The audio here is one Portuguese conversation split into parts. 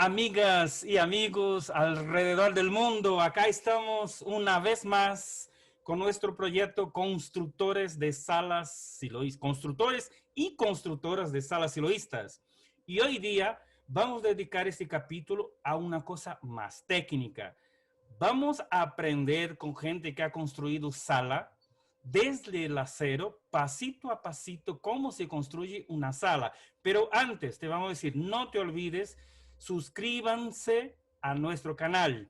Amigas y amigos alrededor del mundo, acá estamos una vez más con nuestro proyecto Constructores de Salas Siloístas, constructores y constructoras de salas siloístas. Y hoy día vamos a dedicar este capítulo a una cosa más técnica. Vamos a aprender con gente que ha construido sala desde el acero, pasito a pasito, cómo se construye una sala. Pero antes te vamos a decir, no te olvides, suscríbanse a nuestro canal.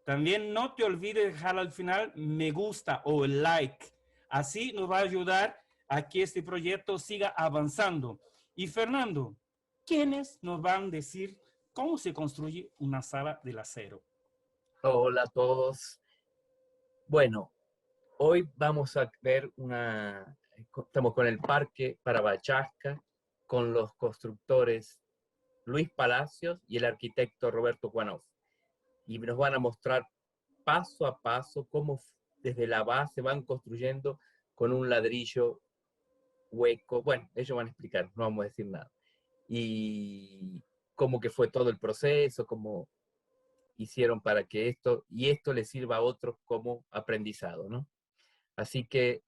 También no te olvides dejar al final me gusta o el like. Así nos va a ayudar a que este proyecto siga avanzando. Y Fernando, ¿quiénes nos van a decir cómo se construye una sala del acero? Hola a todos. Bueno, hoy vamos a ver estamos con el Parque Paravachasca, con los constructores Luis Palacios y el arquitecto Roberto Juanov. Y nos van a mostrar paso a paso cómo desde la base van construyendo con un ladrillo hueco. Bueno, ellos van a explicar, no vamos a decir nada. Y cómo que fue todo el proceso, cómo hicieron para que esto les sirva a otros como aprendizado, ¿no? Así que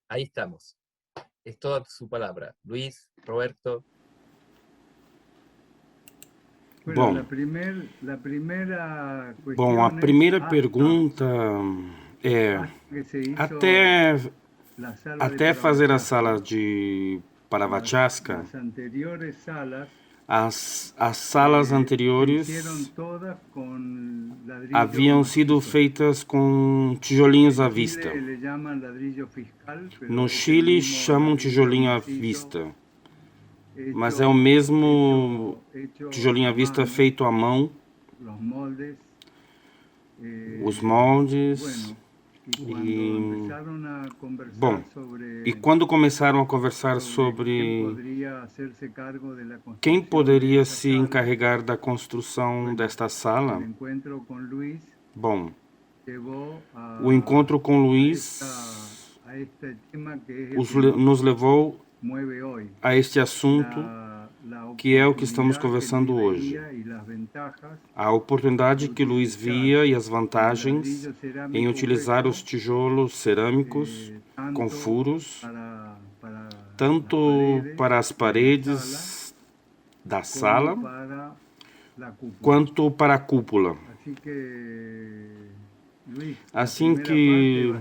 ahí estamos. Es toda su palabra. Luis, Roberto. Bueno, Bom, la primera bom, a cuestión primeira es pergunta é que se hizo la sala de até fazer a Paravachasca. sala de Paravachasca, Las anteriores salas as salas se hicieron anteriores todas con ladrillo haviam sido macizo. feitas com tijolinhos à En vista. Chile le llaman ladrillo fiscal, pero No es el Chile mismo chamam ladrillo tijolinho à macizo vista, hecho- mas é o mesmo hecho tijolinho à a vista mano, feito à mão, los moldes. os moldes. Bueno, y cuando E, empezaron a conversar bom, sobre e quando começaram a conversar quién sobre podría hacerse cargo de la quem construcción de poderia esa se sala, encarregar da construção desta el sala, encuentro con Luis bom, llevó o encontro com Luís a este tema que es el que nos levou mueve hoy, a este assunto, la que é o que estamos oportunidad conversando Luis hoje. veía y las ventajas A oportunidade que Luís via e as vantagens ladrillo cerámico em utilizar hueco, os tijolos cerâmicos com tanto furos, para tanto las para as paredes da como sala, para la cúpula. quanto para a cúpula. Así que, Luis, Assim que,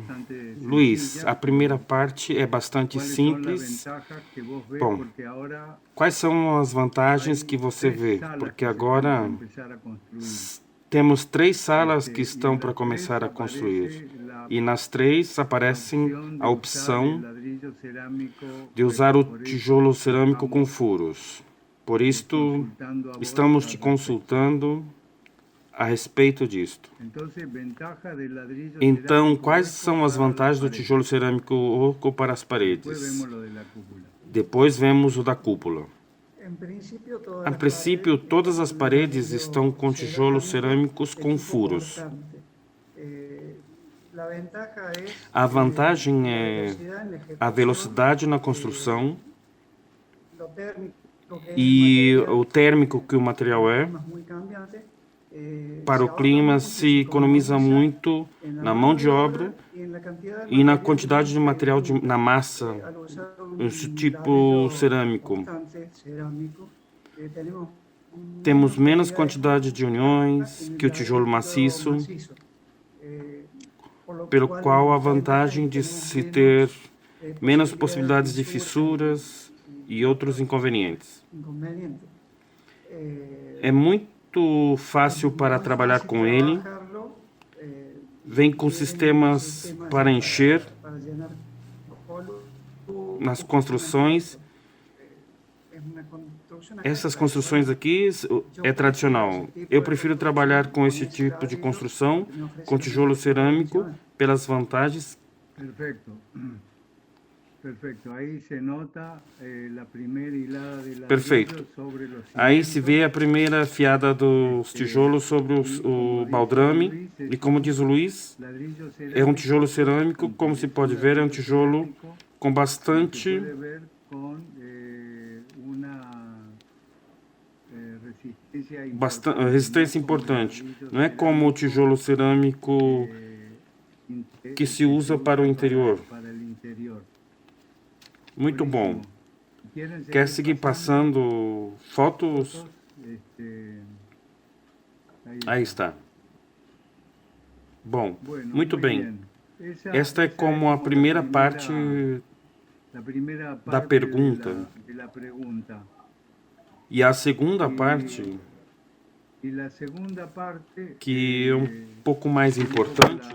Luís, a primeira pero parte é bastante ¿cuáles son las simples. ventajas que vos ves? Bom, Porque ahora quais são as vantagens que você tres vê? salas Porque que se están por agora empezar a construir. temos 3 salas que Y estão en para las começar tres a construir. aparece E nas 3 la aparecem opción a de usar el opção ladrillo cerámico de usar o hueco. Por eso tijolo cerâmico com estamos furos. Por isto, consultando a vos estamos al te respecto. consultando a respeito disto. Entonces, ventaja del ladrillo Então, cerámico quais hueco são as para las vantagens do paredes. tijolo cerâmico oco para as Después paredes? vemos lo de la cúpula. Depois vemos o da cúpula. Em princípio, todas as paredes estão com tijolos cerâmicos com furos. A vantagem é a velocidade na construção e o térmico que o material é. Para o clima se economiza muito na mão de obra e na quantidade de material na massa, esse tipo cerâmico. Temos menos quantidade de uniões que o tijolo maciço, pelo qual a vantagem de se ter menos possibilidades de fissuras e outros inconvenientes. É muito fácil para trabalhar com ele, vem com sistemas para encher nas construções. Essas construções aqui é tradicional. Eu prefiro trabalhar com esse tipo de construção, com tijolo cerâmico, pelas vantagens. Perfeito. Aí se nota a primeira hilada de Perfeito. sobre os Aí se vê a primeira fiada dos tijolos sobre o baldrame. E como diz o Luís, é um tijolo cerâmico. Como se pode ver, é um tijolo com bastante resistência importante. Não é como o tijolo cerâmico que se usa para o interior. Muito bom. Quer seguir passando fotos? Aí está. Bom, muito bem. Esta é como a primeira parte da pergunta. E a segunda parte, que é um pouco mais importante,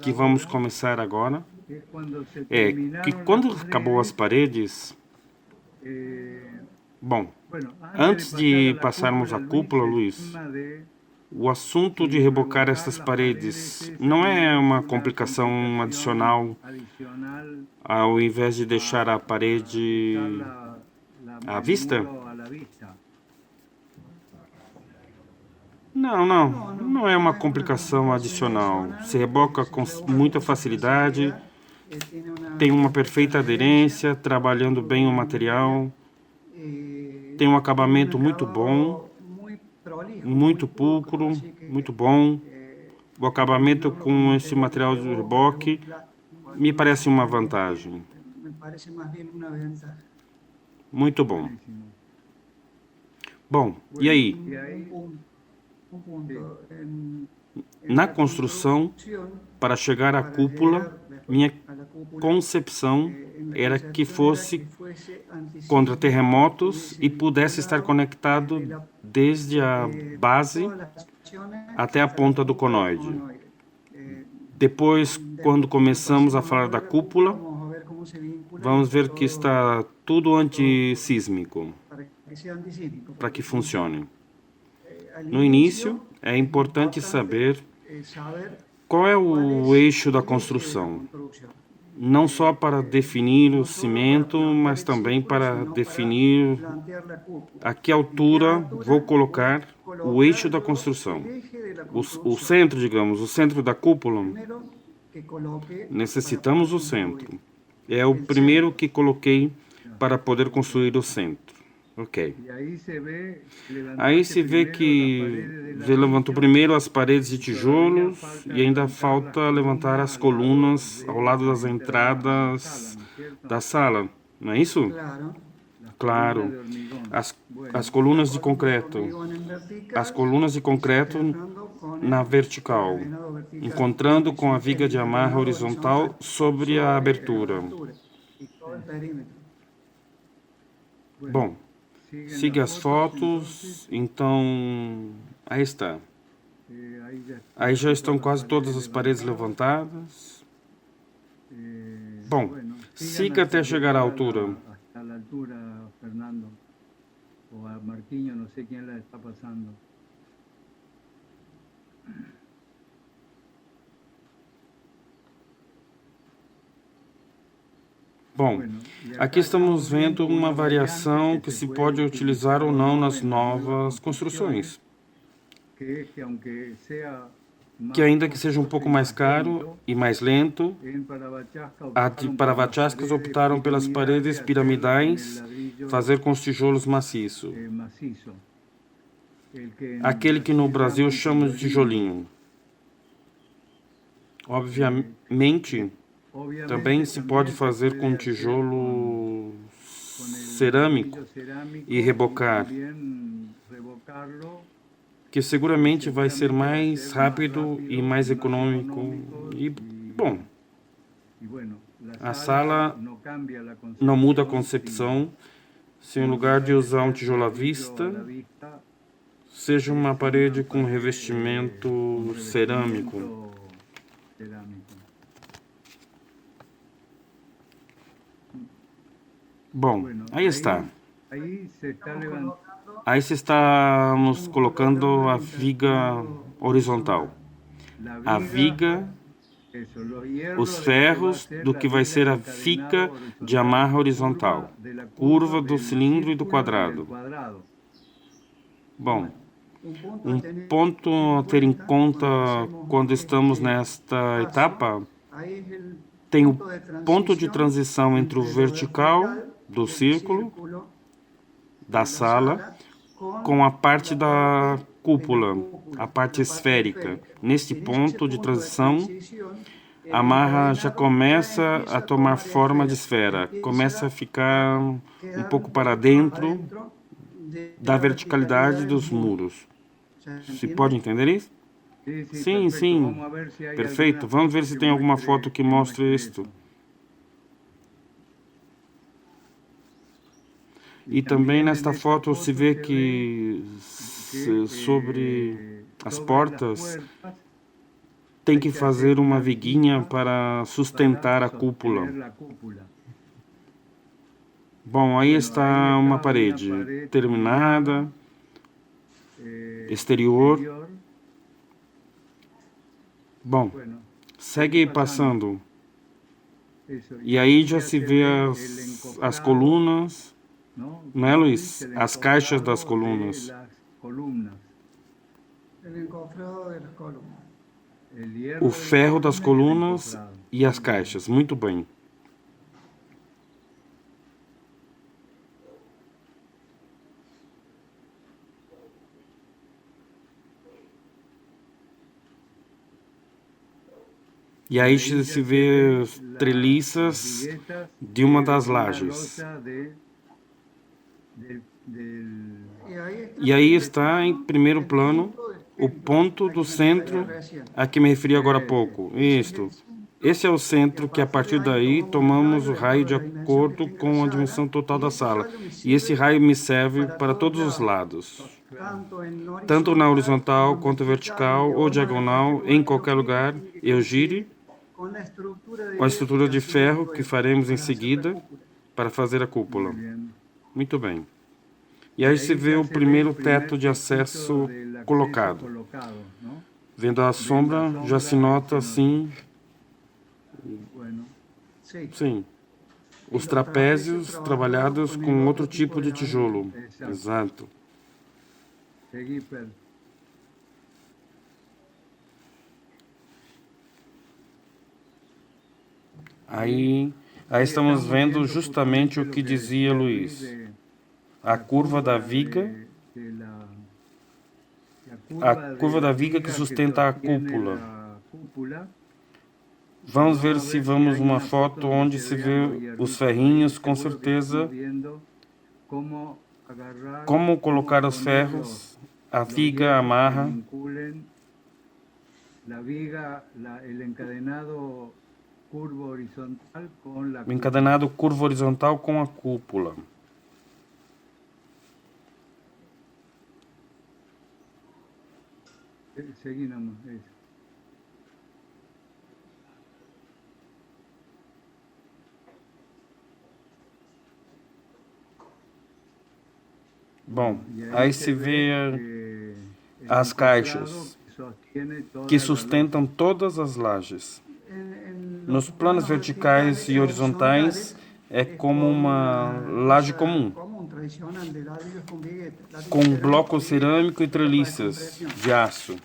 que vamos começar agora, é que quando acabou as paredes, bom, antes de passarmos a cúpula, Luiz, o assunto de rebocar estas paredes não é uma complicação adicional ao invés de deixar a parede à vista? Não é uma complicação adicional. Se reboca com muita facilidade, tem uma perfeita aderência, trabalhando bem o material, tem um acabamento muito bom, muito pulcro, muito bom. O acabamento com esse material de reboque me parece uma vantagem. Muito bom. Bom, e aí? Na construção, para chegar à cúpula, minha concepção era que fosse contra terremotos e pudesse estar conectado desde a base até a ponta do conoide. Depois, quando começamos a falar da cúpula, vamos ver que está tudo antissísmico para que funcione. No início, é importante saber qual é o eixo da construção. Não só para definir o cimento, mas também para definir a que altura vou colocar o eixo da construção. O centro, digamos, o centro da cúpula. Necessitamos o centro. É o primeiro que coloquei para poder construir o centro. Ok. Aí se vê que levantou primeiro as paredes de tijolos e ainda falta levantar as colunas ao lado das entradas da sala, não é isso? Claro. As colunas de concreto. As colunas de concreto na vertical, encontrando com a viga de amarra horizontal sobre a abertura. Bom, siga as fotos, então, aí está. Aí já estão quase todas as paredes levantadas. Bom, siga até chegar à altura. Bom, aqui estamos vendo uma variação que se pode utilizar ou não nas novas construções. Que ainda que seja um pouco mais caro e mais lento, a de Paravachascas optaram pelas paredes piramidais, fazer com os tijolos maciços. Aquele que no Brasil chamamos de tijolinho. Obviamente, também se pode fazer com tijolo cerâmico e rebocar, que seguramente vai ser mais rápido e mais econômico. E, bom, a sala não muda a concepção. Se em lugar de usar um tijolo à vista, seja uma parede com revestimento cerâmico. Bom, aí está. Aí se estamos colocando a viga horizontal. A viga, os ferros do que vai ser a fica de amarra horizontal. Curva do cilindro e do quadrado. Bom, um ponto a ter em conta quando estamos nesta etapa tem o ponto de transição entre o vertical do círculo da sala com a parte da cúpula, a parte esférica. Neste ponto de transição, a marra já começa a tomar forma de esfera, começa a ficar um pouco para dentro da verticalidade dos muros. Se pode entender isso? Sim, sim. Perfeito. Vamos ver se tem alguma foto que mostre isto. E também nesta foto se vê que sobre as portas tem que fazer uma viguinha para sustentar a cúpula. Bom, aí está uma parede terminada, exterior. Bom, segue passando. E aí já se vê as colunas, não é, Luiz? As caixas das colunas. O ferro das colunas e as caixas. Muito bem. E aí se vê treliças de uma das lajes. E aí está em primeiro plano o ponto do centro a que me referi agora há pouco. Isto. Esse é o centro que a partir daí tomamos o raio de acordo com a dimensão total da sala. E esse raio me serve para todos os lados. Tanto na horizontal quanto vertical ou diagonal, em qualquer lugar, eu gire com a estrutura de ferro que faremos em seguida para fazer a cúpula. Muito bem. E aí se vê o primeiro teto de acesso colocado. Vendo a sombra, já se nota assim. Sim. Os trapézios trabalhados com outro tipo de tijolo. Exato. Aí estamos vendo justamente o que dizia Luiz. A curva da viga que sustenta a cúpula. Vamos ver se vamos uma foto onde se vê os ferrinhos, com certeza. Como colocar os ferros, a viga, a marra. O encadenado curvo horizontal com a cúpula. Bom, aí se vê as caixas que sustentam todas as lajes. Nos planos verticais e horizontais é como uma laje comum, com bloco cerâmico e treliças de aço.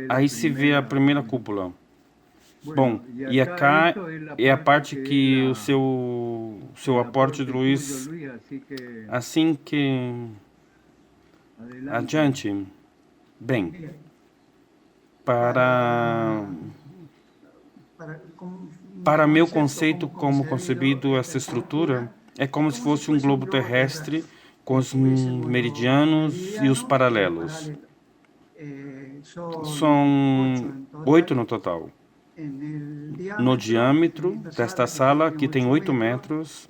Aí se vê a primeira cúpula. Bom, e cá é a parte que o seu aporte, Luiz, assim que adiante. Bem, para meu conceito, como concebido essa estrutura, é como se fosse um globo terrestre com os meridianos e os paralelos. São 8 no total. No diâmetro desta sala, que tem 8 metros,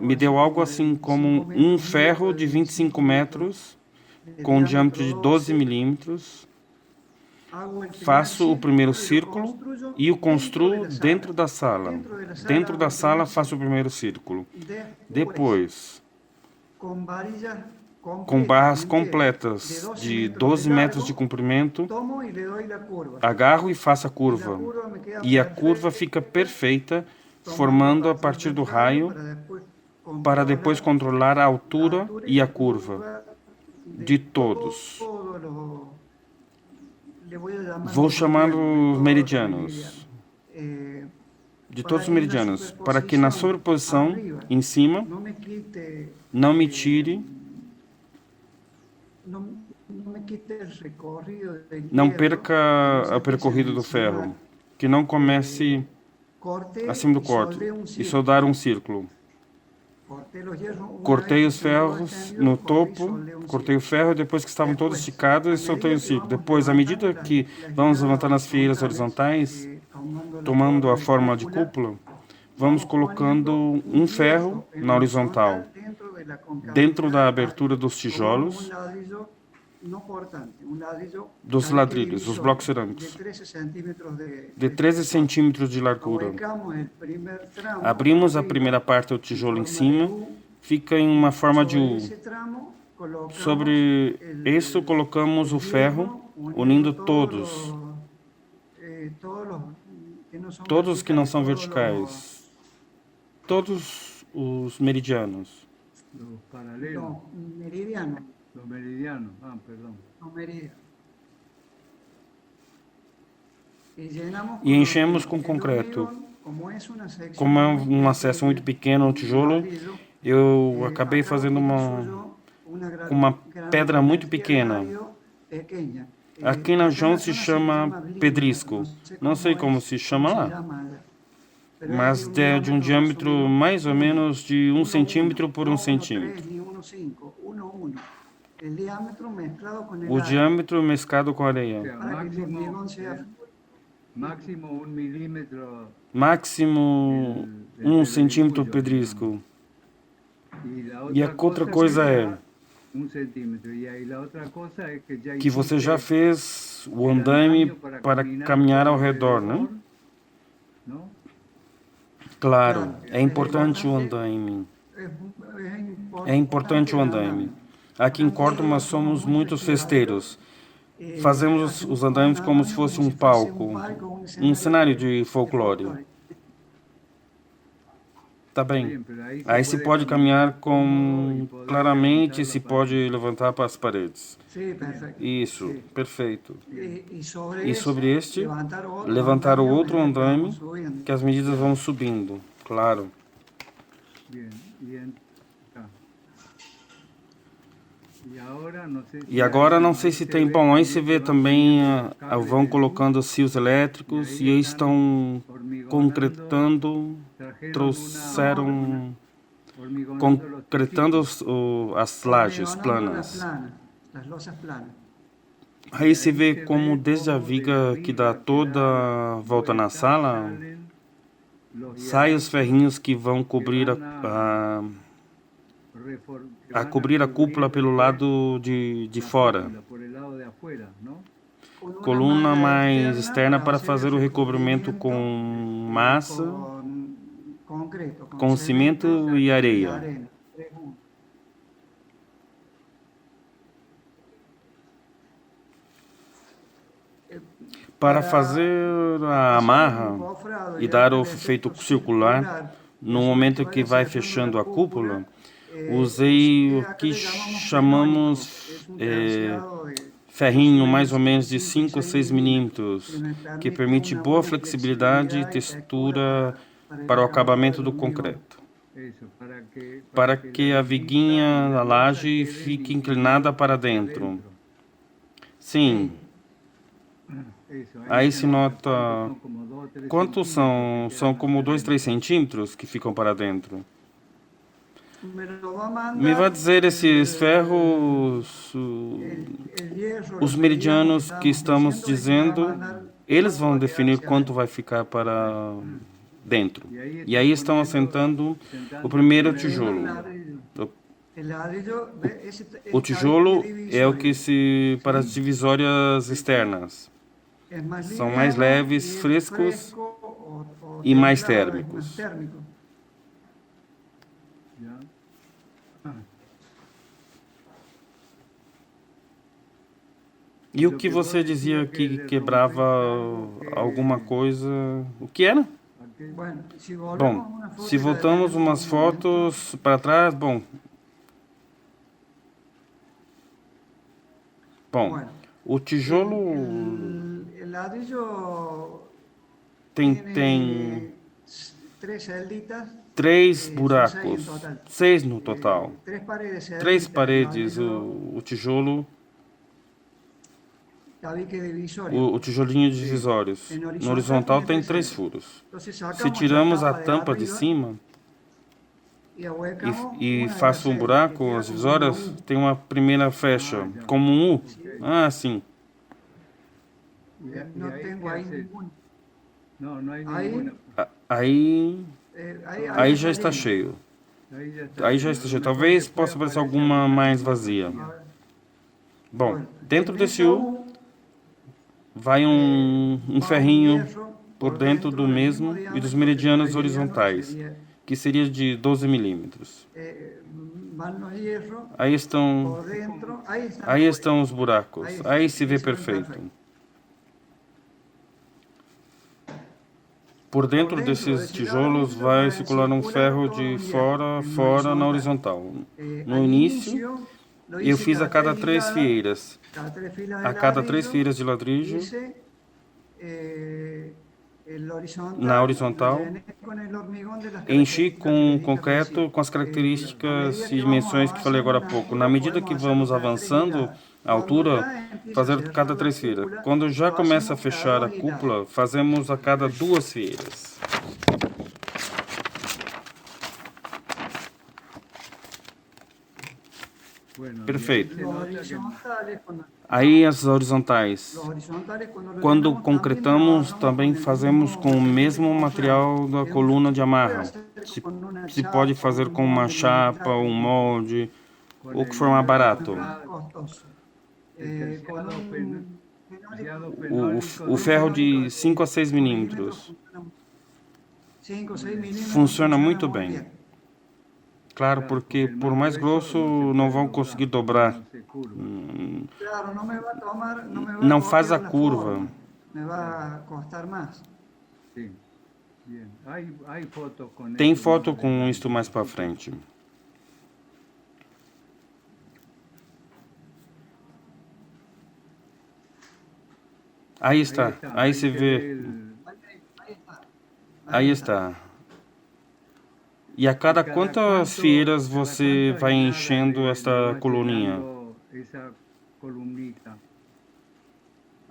me deu algo assim como um ferro de 25 metros, com um diâmetro de 12 milímetros. Faço o primeiro círculo e o construo dentro da sala. Dentro da sala faço o primeiro círculo. Depois, com barras completas de 12 metros de comprimento, agarro e faço a curva. E a curva fica perfeita, formando a partir do raio, para depois controlar a altura e a curva de todos Vou chamar os meridianos, de todos os meridianos, para que na sobreposição, em cima, não me tire, não perca o percorrido do ferro, que não comece acima do corte e só dar um círculo. Cortei os ferros no topo, cortei o ferro, depois que estavam todos esticados, soltei o círculo. Depois, à medida que vamos levantando as fileiras horizontais, tomando a forma de cúpula, vamos colocando um ferro na horizontal, dentro da abertura dos tijolos, dos ladrilhos, dos blocos cerâmicos, de 13 centímetros de largura. Abrimos a primeira parte do tijolo em cima, fica em uma forma de U. Sobre isso colocamos o ferro, unindo todos que não são verticais, todos os meridianos. Los paralelos. Los meridianos. Ah, perdón. E enchemos com concreto. Como é um acesso muito pequeno ao tijolo, eu acabei fazendo uma pedra muito pequena. Aqui na região se chama pedrisco. Não sei como se chama lá, mas é de um diâmetro mais ou menos de 1 centímetro por 1 centímetro. O diâmetro mesclado com areia. Máximo 1 milímetro. Máximo 1 centímetro pedrisco. E a outra coisa é 1 centímetro. E aí a outra coisa é que você já fez o andaime para caminhar ao redor, né? Claro, é importante o andaime. É importante o andaime. Aqui em Córdoba somos muitos festeiros. Fazemos os andaimes como se fosse um palco, um cenário de folclore. Tá bem. Aí se pode caminhar claramente, se pode levantar para as paredes. Isso, perfeito. E sobre este, levantar o outro andaime, que as medidas vão subindo, claro. E agora não sei se tem... Bom, aí se vê também, vão colocando os fios elétricos e aí estão concretando, concretando as lajes planas. Aí se vê como desde a viga que dá toda a volta na sala, saem os ferrinhos que vão cobrir cobrir a cúpula pelo lado de fora. Coluna mais externa para fazer o recobrimento com massa, com cimento e areia. Para fazer a amarra e dar o efeito circular, no momento que vai fechando a cúpula, usei o que chamamos ferrinho mais ou menos de 5 ou 6 milímetros, que permite boa flexibilidade e textura para o acabamento do concreto, para que a viguinha da laje fique inclinada para dentro. Sim. Aí se nota... Quantos são? São como 2, 3 centímetros que ficam para dentro. Me vai dizer esses ferros, os meridianos que estamos dizendo, eles vão definir quanto vai ficar para dentro. E aí estão assentando o primeiro tijolo. O tijolo é o que se para as divisórias externas. São mais leves, frescos e mais térmicos. E o que você dizia que quebrava alguma coisa? O que era? Bom, se voltamos umas fotos para trás, bom, O tijolo El ladrillo tem tiene 3 celditas, 3 6 buracos, en total. 6 no total. 3 paredes 3 celditas, paredes, ladrillo, o tijolo, tabique divisorio. o tijolinho divisórios. No horizontal tem 3 furos. Entonces Se sacamos tiramos la a tampa de arriba cima y ahuecamos e una de faço las um buraco, queda as como divisórias, una U. tem uma primeira fecha, como um U. Ah, sim. Y No ahí, tengo ¿qué ahí haces? ningún. No, no hay Ahí- ninguna. Aí, aí já está lleno. cheio. Ahí ya está. Aí já está cheio. Talvez possa aparecer alguma mais vazia. Bom, Bueno, dentro en desse esa U vai um va un ferrinho hierro por dentro do del mesmo mismo e dos diámetro, meridianos que el meridiano horizontais, sería, que seria de 12 milímetros. van los hierros Aí estão, por dentro, aí estão os buracos. Aí se vê perfeito. Por dentro desses tijolos vai circular um ferro de fora a fora na horizontal. No início, eu fiz a cada 3 fileiras. A cada 3 fileiras de ladrillo, na horizontal, enchi com concreto com as características e dimensões que falei agora há pouco. Na medida que vamos avançando a altura, fazer cada 3 fileiras. Quando já começa a fechar a cúpula, fazemos a cada 2 fileiras. Perfeito. Aí as horizontais. Quando concretamos, também fazemos com o mesmo material da coluna de amarra. Se pode fazer com uma chapa, um molde, ou que for mais barato. O ferro de 5 a 6 milímetros funciona muito bem. Claro, porque por mais grosso não vão conseguir dobrar. Não faz a curva. Tem foto com isto mais para frente. Aí está, aí se vê. Aí está. E a cada quantas fileiras você vai enchendo esta coluninha?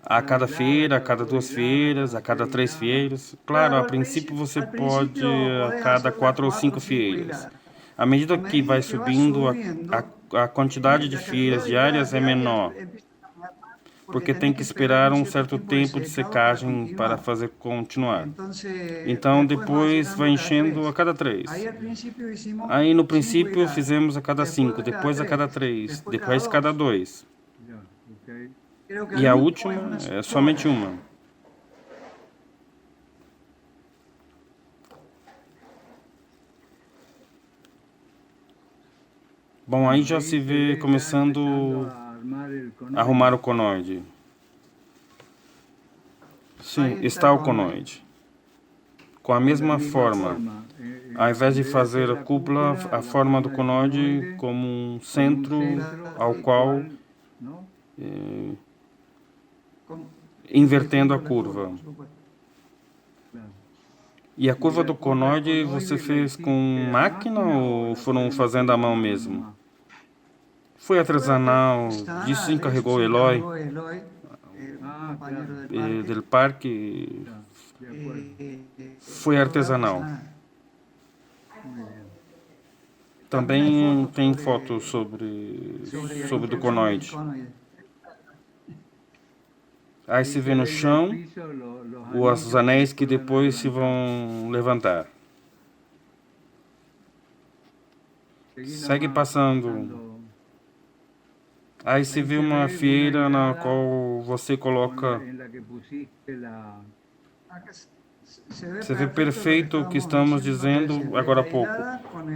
A cada feira, a cada 2 fileiras, a cada 3 fileiras. Claro, a princípio você pode a cada 4 ou 5 fileiras. À medida que vai subindo, a quantidade de fileiras diárias é menor, porque tem que esperar um certo tempo de secagem para fazer continuar. Então depois vai enchendo a cada 3. Aí no princípio fizemos a cada 5, depois a cada 3, depois cada 2. E a última é somente uma. Bom, aí já se vê começando a arrumar o conoide. Sim, está o conoide. Com a mesma forma. Ao invés de fazer a cúpula, a forma do conoide como um centro ao qual invertendo a curva. E a curva do conoide você fez com máquina ou foram fazendo à mão mesmo? Foi artesanal, disso encarregou o Eloy do parque. Foi artesanal. Também tem fotos sobre o conoide. Aí se vê no chão os anéis que depois se vão levantar. Segue passando. Aí se vê uma fieira na qual você coloca. Você vê perfeito o que estamos dizendo agora há pouco.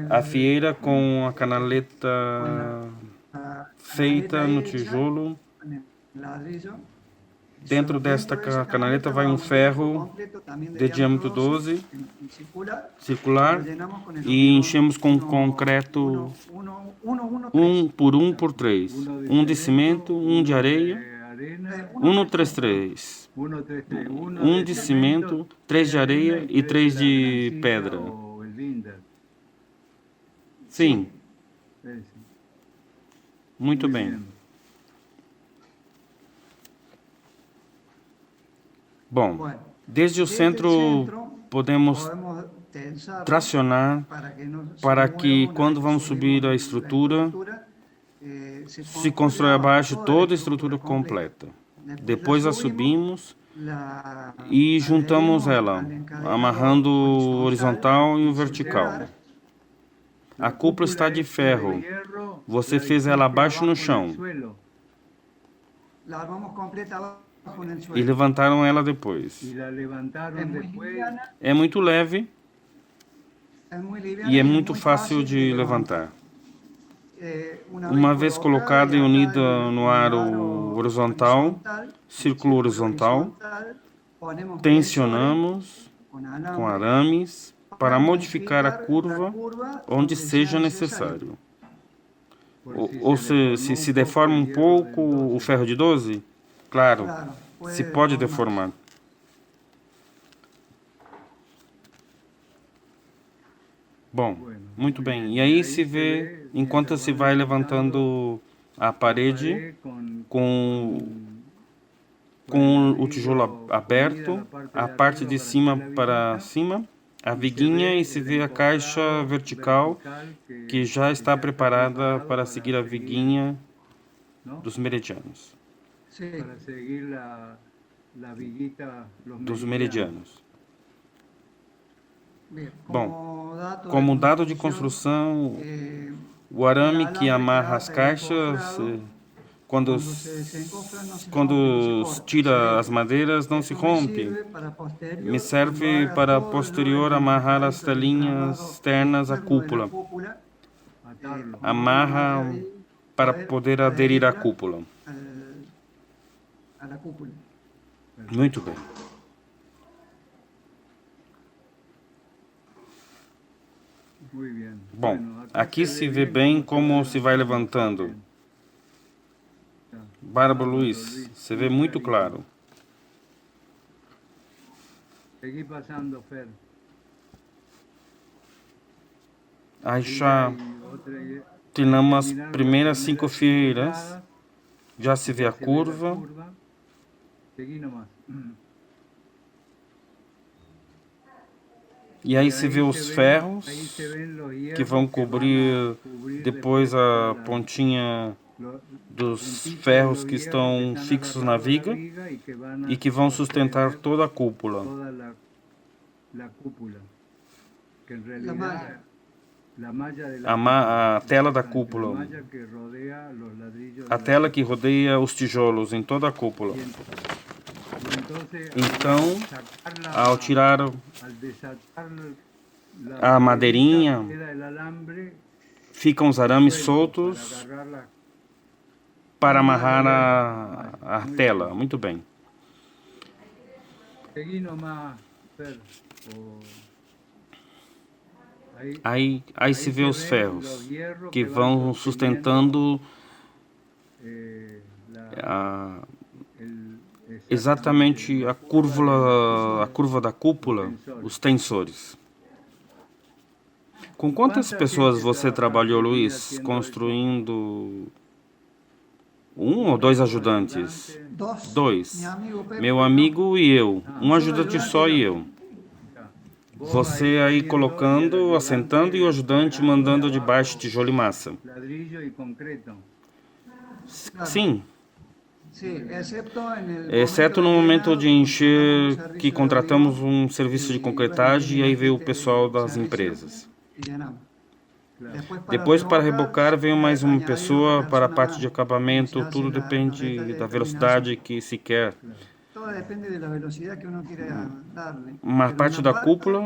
A fieira com a canaleta feita no tijolo. Dentro desta canaleta vai um ferro de diâmetro 12, circular, e enchemos com concreto 1 por 3. Um de cimento, um de areia 133. 133. Um de cimento, 3 de areia e 3 de pedra. O el binder. Sim, Ese. muito Muy bem. bien. Bom, Bueno, desde o desde el centro centro podemos podemos tensar tracionar para que quando vamos subir a estrutura, se constrói abaixo toda a estrutura completa. Depois a subimos e juntamos ela, amarrando o horizontal e o vertical. A cúpula está de ferro. Você fez ela abaixo no chão La armamos completa abajo en el e suelo. levantaram ela depois. Y la levantaron Es muy después. liviana, É muito leve es muy liviana e é es muito muy fácil de levantar. Uma vez colocada e acá unida en no el aro horizontal, círculo horizontal, ponemos tensionamos pressores com arames para modificar a curva onde seja necessário. Ou se deforma um pouco o ferro de 12, claro, se pode deformar. Bom, muito bem. E aí se vê, enquanto se vai levantando a parede com o tijolo aberto, a parte de cima para cima, a viguinha, e se vê a caixa vertical que já está preparada para seguir a viguinha dos meridianos. Sí, Para seguir la viguita, los Dos meridianos. meridianos. bien. Bom, como dado de construção, eh, o arame que amarra as caixas, quando tira as madeiras, não se rompe. Me serve para posterior amarrar as telinhas externas à cúpula. Atarlo. Amarra para poder aderir à cúpula. A la cúpula. Muito bem. Muy bien. Bom, Bueno, acá aqui se se ve vê bien bem como se vai levantando. Bárbaro Luiz, se vê muito claro. Seguí pasando, Fer. Aí já Hay otra terminamos as terminaron primeiras las 5 primeras fileiras. entradas, Já se vê a se ve la curva. Seguí nomás. E aí se vê os ferros ahí se ven los hierros que vão cobrir depois a pontinha dos ferros que estão fixos na viga e que vão sustentar toda a cúpula. toda la cúpula. Que en realidad malla. la malla de la A tela da la cúpula. malla que rodea los ladrillos A tela que rodeia os tijolos em toda a cúpula. Então, ao tirar al desatar a madeirinha, queda el alambre ficam os arames soltos para agarrar para amarrar a tela. Muito bem. Seguí nomás, Fer. Aí se vê os ferros que vão sustentando exatamente a curva da cúpula, os tensores. Com quantas pessoas você trabalhou, Luiz, construindo um ou dois ajudantes? Dois. Meu amigo e eu. Um ajudante só e eu. Você aí colocando, assentando e o ajudante mandando de baixo tijolo e massa. ladrillo y concreto. Sim, Sí, exceto no momento de encher que contratamos um serviço de concretagem e aí veio o pessoal das empresas. Depois, para rebocar, veio mais uma pessoa para a parte de acabamento. Tudo depende da velocidade que se quer. Todo depende de la velocidad que uno quiere darle. Uma Pero parte una da cúpula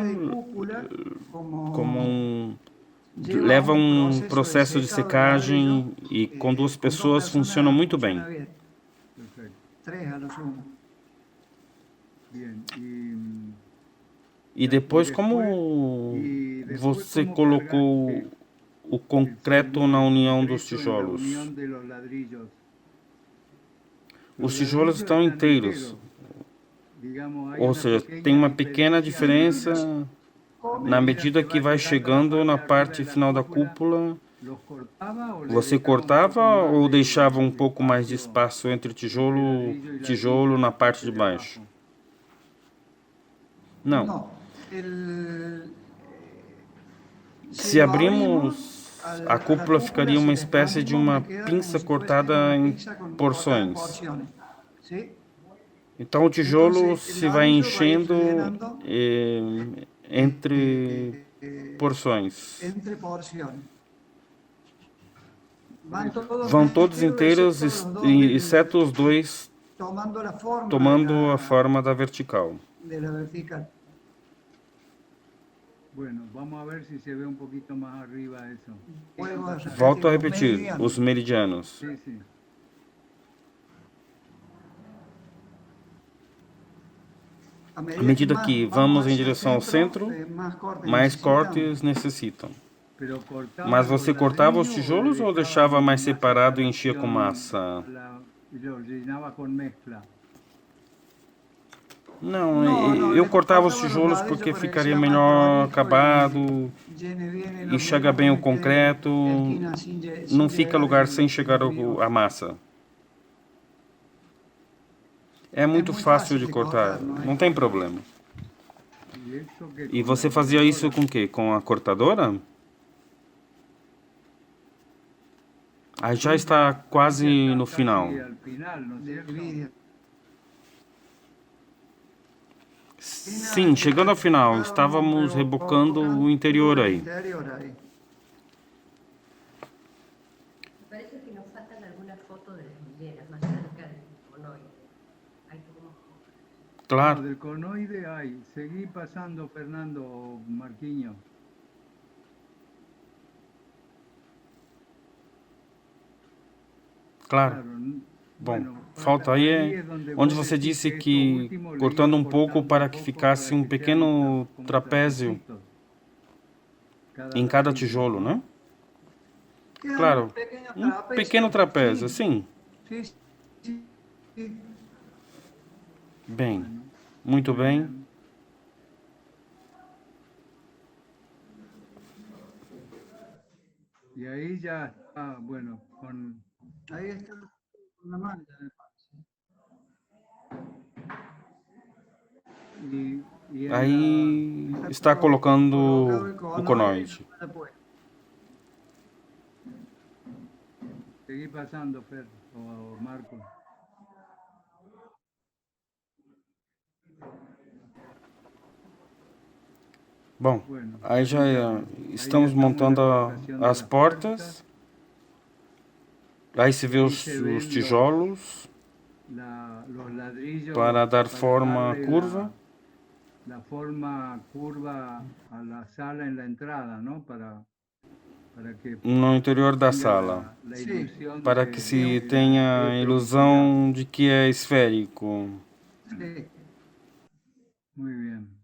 leva um processo de secagem e com duas pessoas funciona muito bem. Perfecto. Tres a lo sumo. Bien. E depois, como você colocou o concreto na união dos tijolos? La unión de los ladrillos. os tijolos estão inteiros. Digamos, hay Ou una seja, pequeña tem uma pequena diferencia. diferença na medida que vai chegando na parte final da cúpula. ¿Los cortaba o les Você dejaba un cortava poco más ou de deixava um pouco mais de espacio espaço entre entre tijolo ladrillo y na la parte de de baixo? abajo? Não. No, Se abrimos, a cúpula ficaria uma espécie de uma pinça cortada em porções. ¿Sí? Então o tijolo se vai enchendo entre porções. Entre porciones. Vão todos inteiros, exceto os dois, tomando a forma da vertical. de la vertical. Bueno, vamos a ver si se ve un poquito más arriba eso. Vuelvo a repetir, Volto a los repetir, meridianos. os meridianos. Sí, sí. À medida que vamos em direção ao centro, mais cortes necessitamos. necessitam. Pero cortaba Mas los você cortava os ladrillos tijolos ou le deixava dejaba mais masa separado e para enchia com massa? y lo llenaba con mezcla? Não, eu cortava os tijolos porque ficaria melhor acabado e chega bem o concreto, não fica lugar sem chegar a massa. É muito fácil de cortar, não tem problema. Y eso que E con você la fazia isso cortadora, com o quê? Com a cortadora? Aí já está quase no final. casi al final, ¿no es De cierto? vídeo. Sim, chegando ao final, estávamos rebocando o interior aí. Interior aí. Parece que nos faltan algunas fotos de las villeras más cerca del conoide. Hay como No, Claro, del conoide hay. Seguí pasando, Fernando Marquinhos. claro. Bom, falta aí onde você disse que cortando um pouco para que ficasse um pequeno trapézio em cada tijolo, né? Queda Claro, um um pequeno trapézio, sim. Sí, sí, sí. Bem, muito bem. Y ahí ya está, bueno, con Ahí está una malla de y en Aí está colocando o conoide. seguí pasando, Fer o Marco. Bom, Bueno, aí já estamos montando as portas. Aí se vê os tijolos los ladrillos para dar para forma darle curva. la forma curva a la sala en la entrada, ¿no? Para que No interior da tenga sala, la Sí, ilusión para de- que se de tenha a ilusão de que é esférico. Sí. Muy bien.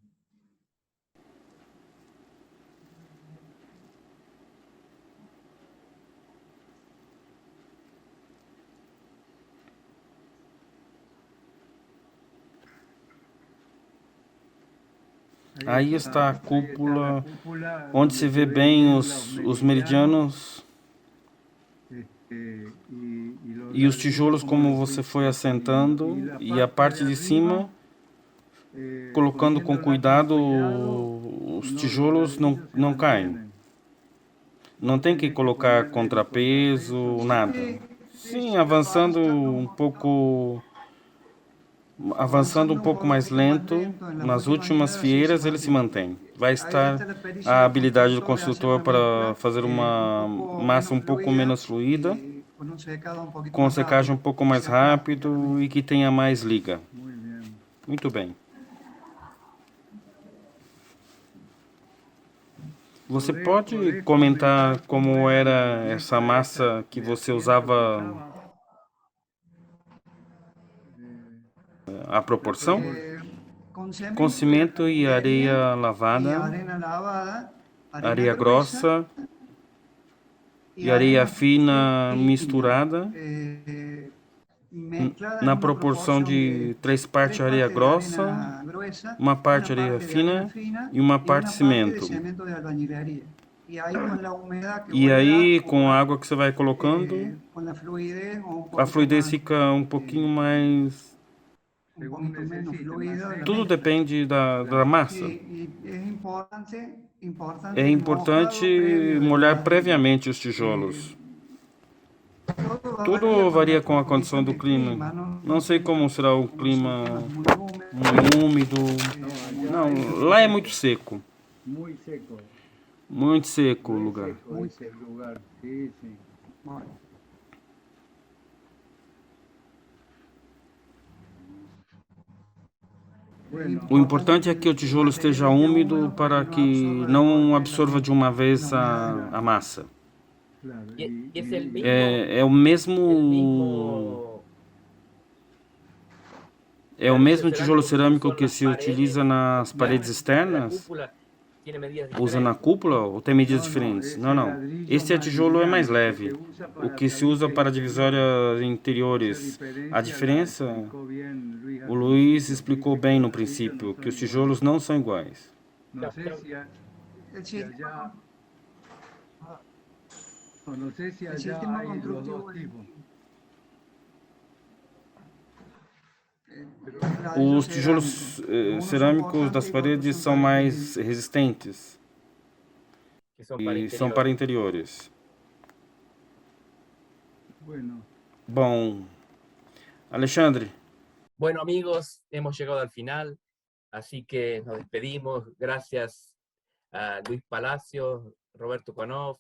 Aí está a cúpula, la cúpula onde se vê puede bem ver os meridianos e os tijolos como você foi assentando, e a parte de cima, colocando com cuidado, os tijolos não caem. Não tem que colocar contrapeso, nada. Sim, avançando um pouco mais lento, nas últimas fileiras ele se mantém. Vai estar a habilidade do construtor para fazer uma massa um pouco menos fluida, com secagem um pouco mais rápido e que tenha mais liga. Muy bien. Muito bem. Você pode comentar como era essa massa que você usava, a proporção? Com cimento e areia lavada, arena lavada, areia grossa e areia fina misturada. mezclada na en una proporção de 3 partes tres areia partes de grossa, arena gruesa, uma parte una areia parte de fina arena fina e uma y parte una parte de cimento. cemento de albañilería. Y ahí con la humedad que E vos le aí, das, com a água que você vai colocando, con la fluidez o un a poquito fluidez más, fica um pouquinho mais... un poquito menos fluida la Tudo mezcla. depende da massa. Sí, y es importante É importante mojado previo del molhar ladrillo. previamente os tijolos. Todo Tudo varia con com la a condição do condición clima. ¿no? Não sei como será o Como son clima climas muy húmedos, muito úmido. Não, lá é muito seco. Muy seco. Muito seco o Muy lugar. seco es el lugar. Sí, sí. bueno, Bueno, O importante é que o tijolo esteja úmido para que não absorva de uma vez a massa. claro. Y es el mismo, É o el mesmo... mismo É o mesmo tijolo que cerâmico son que las se utiliza nas paredes La externas. cúpula tiene medidas Usa na diferentes. cúpula ou tem medidas No, no, diferentes? ese Não, não. ladrillo Esse más tijolo é mais liviano, leve. que se usa O para que se usa tabique para interior. divisórias Esa interiores. A diferencia la diferença, explicó bien Luis o al Luiz principio, explicou dice que bem los no ladrillos no princípio, son que os iguales. tijolos não são iguais. No sé si, el si allá, no sé si el allá sistema hay los constructivo dos tipos. Os tijolos cerâmicos das paredes são mais resistentes Que son para e são interior. para interiores. Bueno, Bom, Alexandre, Bueno, amigos, hemos llegado al final, así que nos despedimos. Gracias a Luis Palacios, Roberto Cuanov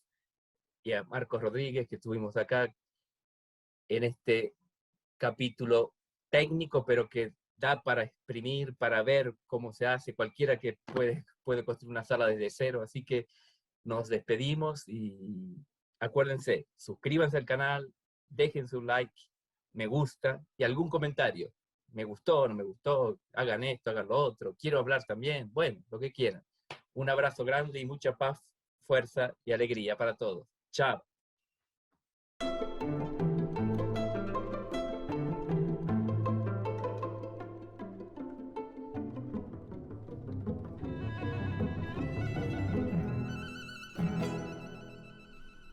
y a Marcos Rodríguez, que estuvimos acá en este capítulo técnico, pero que da para exprimir, para ver cómo se hace. Cualquiera que puede construir una sala desde cero. Así que nos despedimos y acuérdense, suscríbanse al canal, dejen su like, me gusta y algún comentario. Me gustó, no me gustó, hagan esto, hagan lo otro, quiero hablar también, bueno, lo que quieran. Un abrazo grande y mucha paz, fuerza y alegría para todos. Chao.